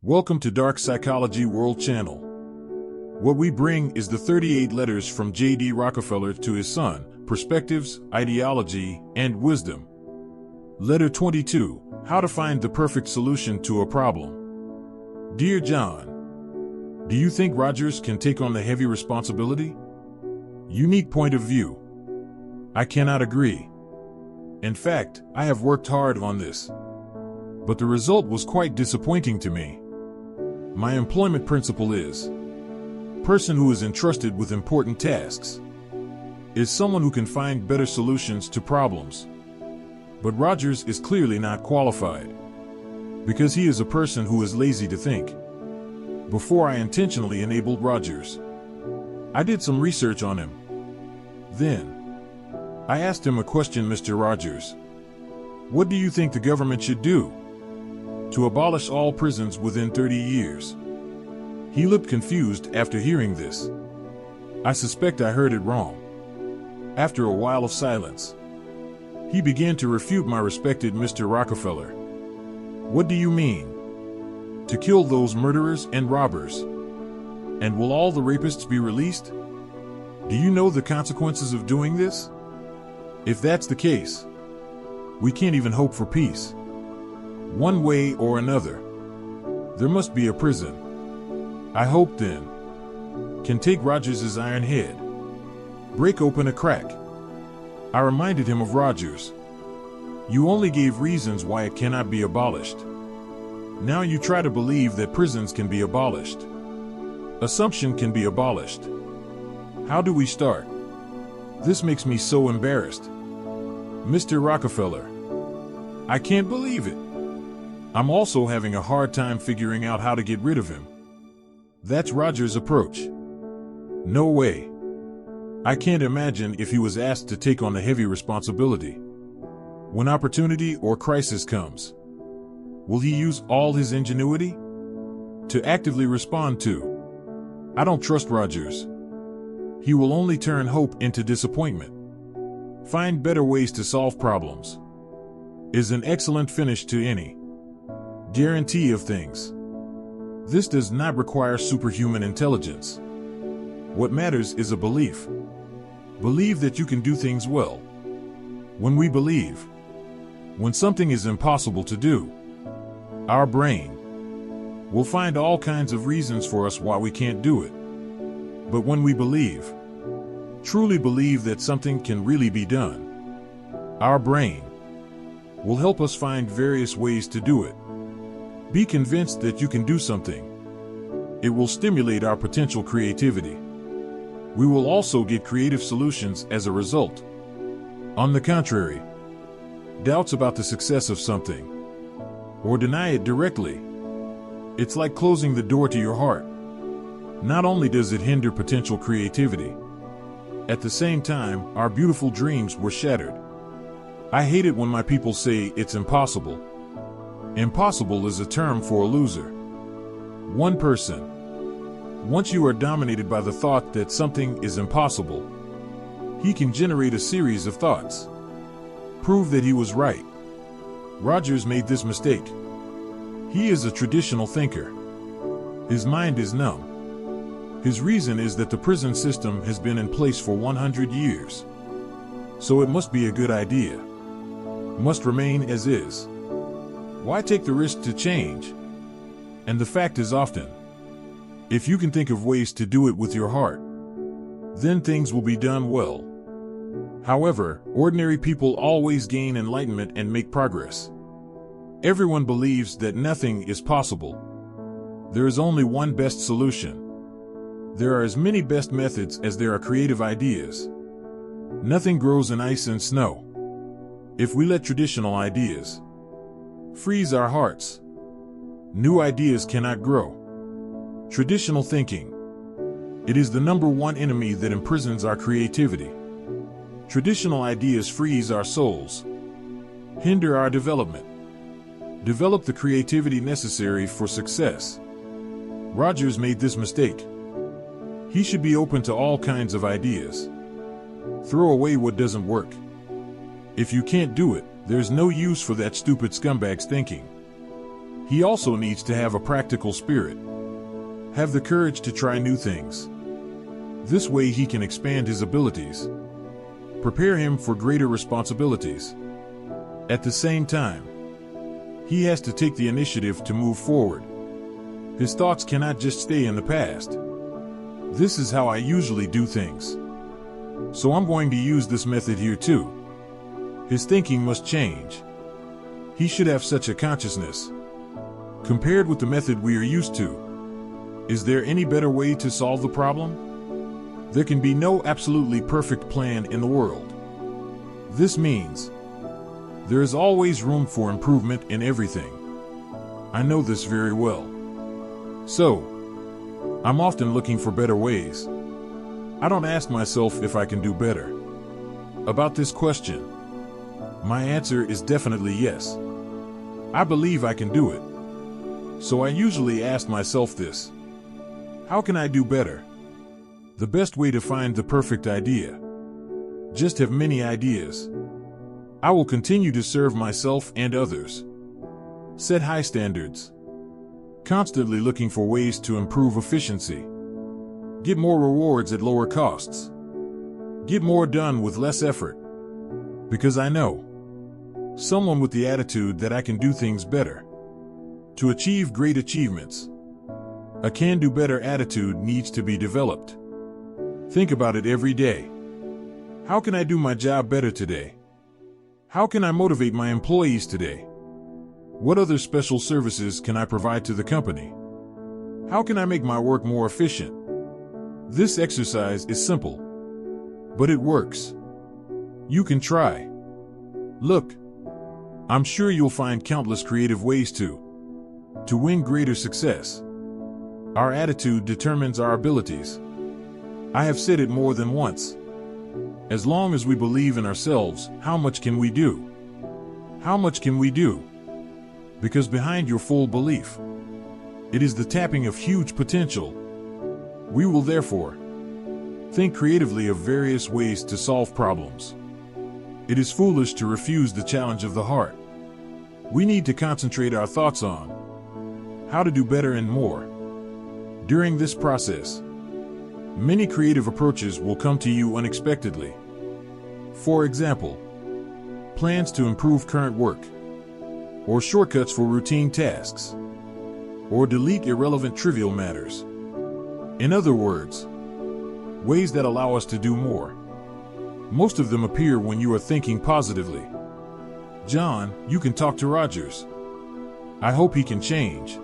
Welcome to Dark Psychology World Channel. What we bring is the 38 letters from J.D. Rockefeller to his son, perspectives, ideology, and wisdom. Letter 22, How to Find the Perfect Solution to a Problem. Dear John, do you think Rogers can take on the heavy responsibility? Unique point of view. I cannot agree. In fact, I have worked hard on this. But the result was quite disappointing to me. My employment principle is: person who is entrusted with important tasks is someone who can find better solutions to problems. But Rogers is clearly not qualified, because he is a person who is lazy to think. Before I intentionally enabled Rogers, I did some research on him. Then, I asked him a question, Mr. Rogers. What do you think the government should do to abolish all prisons within 30 years? He looked confused after hearing this. I suspect I heard it wrong. After a while of silence, he began to refute my respected Mr. Rockefeller. What do you mean? To kill those murderers and robbers? And will all the rapists be released? Do you know the consequences of doing this? If that's the case, we can't even hope for peace. One way or another, there must be a prison. I hope then can take Rogers' iron head, break open a crack. I reminded him of Rogers. You only gave reasons why it cannot be abolished. Now you try to believe that prisons can be abolished. Assumption can be abolished. How do we start? This makes me so embarrassed. Mr. Rockefeller, I can't believe it. I'm also having a hard time figuring out how to get rid of him. That's Rogers' approach. No way. I can't imagine if he was asked to take on the heavy responsibility. When opportunity or crisis comes, will he use all his ingenuity to actively respond to? I don't trust Rogers. He will only turn hope into disappointment. Find better ways to solve problems is an excellent finish to any guarantee of things. This does not require superhuman intelligence. What matters is a belief. Believe that you can do things well. When we believe, when something is impossible to do, our brain will find all kinds of reasons for us why we can't do it. But when we believe, truly believe that something can really be done, our brain will help us find various ways to do it. Be convinced that you can do something. It will stimulate our potential creativity. We will also get creative solutions as a result. On the contrary, doubts about the success of something, or deny it directly, it's like closing the door to your heart. Not only does it hinder potential creativity, at the same time, our beautiful dreams were shattered. I hate it when my people say it's impossible. Impossible is a term for a loser. One person. Once you are dominated by the thought that something is impossible, he can generate a series of thoughts. Prove that he was right. Rogers made this mistake. He is a traditional thinker. His mind is numb. His reason is that the prison system has been in place for 100 years. So it must be a good idea. Must remain as is. Why take the risk to change? And the fact is often, if you can think of ways to do it with your heart, then things will be done well. However, ordinary people always gain enlightenment and make progress. Everyone believes that nothing is possible. There is only one best solution. There are as many best methods as there are creative ideas. Nothing grows in ice and snow. If we let traditional ideas freeze our hearts, new ideas cannot grow. Traditional thinking. It is the number one enemy that imprisons our creativity. Traditional ideas freeze our souls, hinder our development, develop the creativity necessary for success. Rogers made this mistake. He should be open to all kinds of ideas. Throw away what doesn't work. If you can't do it, there's no use for that stupid scumbag's thinking. He also needs to have a practical spirit. Have the courage to try new things. This way he can expand his abilities. Prepare him for greater responsibilities. At the same time, he has to take the initiative to move forward. His thoughts cannot just stay in the past. This is how I usually do things. So I'm going to use this method here too. His thinking must change. He should have such a consciousness. Compared with the method we are used to, is there any better way to solve the problem? There can be no absolutely perfect plan in the world. This means there is always room for improvement in everything. I know this very well. So, I'm often looking for better ways. I don't ask myself if I can do better. About this question, my answer is definitely yes. I believe I can do it. So I usually ask myself this: how can I do better? The best way to find the perfect idea. Just have many ideas. I will continue to serve myself and others. Set high standards. Constantly looking for ways to improve efficiency. Get more rewards at lower costs. Get more done with less effort. Because I know someone with the attitude that I can do things better. To achieve great achievements, a can-do-better attitude needs to be developed. Think about it every day. How can I do my job better today? How can I motivate my employees today? What other special services can I provide to the company? How can I make my work more efficient? This exercise is simple, but it works. You can try. Look, I'm sure you'll find countless creative ways to win greater success. Our attitude determines our abilities. I have said it more than once. As long as we believe in ourselves, how much can we do? How much can we do? Because behind your full belief, it is the tapping of huge potential. We will therefore think creatively of various ways to solve problems. It is foolish to refuse the challenge of the heart. We need to concentrate our thoughts on how to do better and more. During this process, many creative approaches will come to you unexpectedly. For example, plans to improve current work, or shortcuts for routine tasks, or delete irrelevant trivial matters. In other words, ways that allow us to do more. Most of them appear when you are thinking positively. John, you can talk to Rogers. I hope he can change.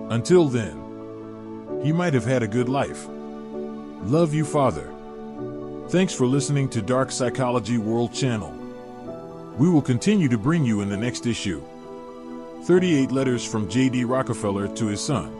Until then, he might have had a good life. Love you, Father. Thanks for listening to Dark Psychology World Channel. We will continue to bring you in the next issue 38 Letters from J.D. Rockefeller to his son.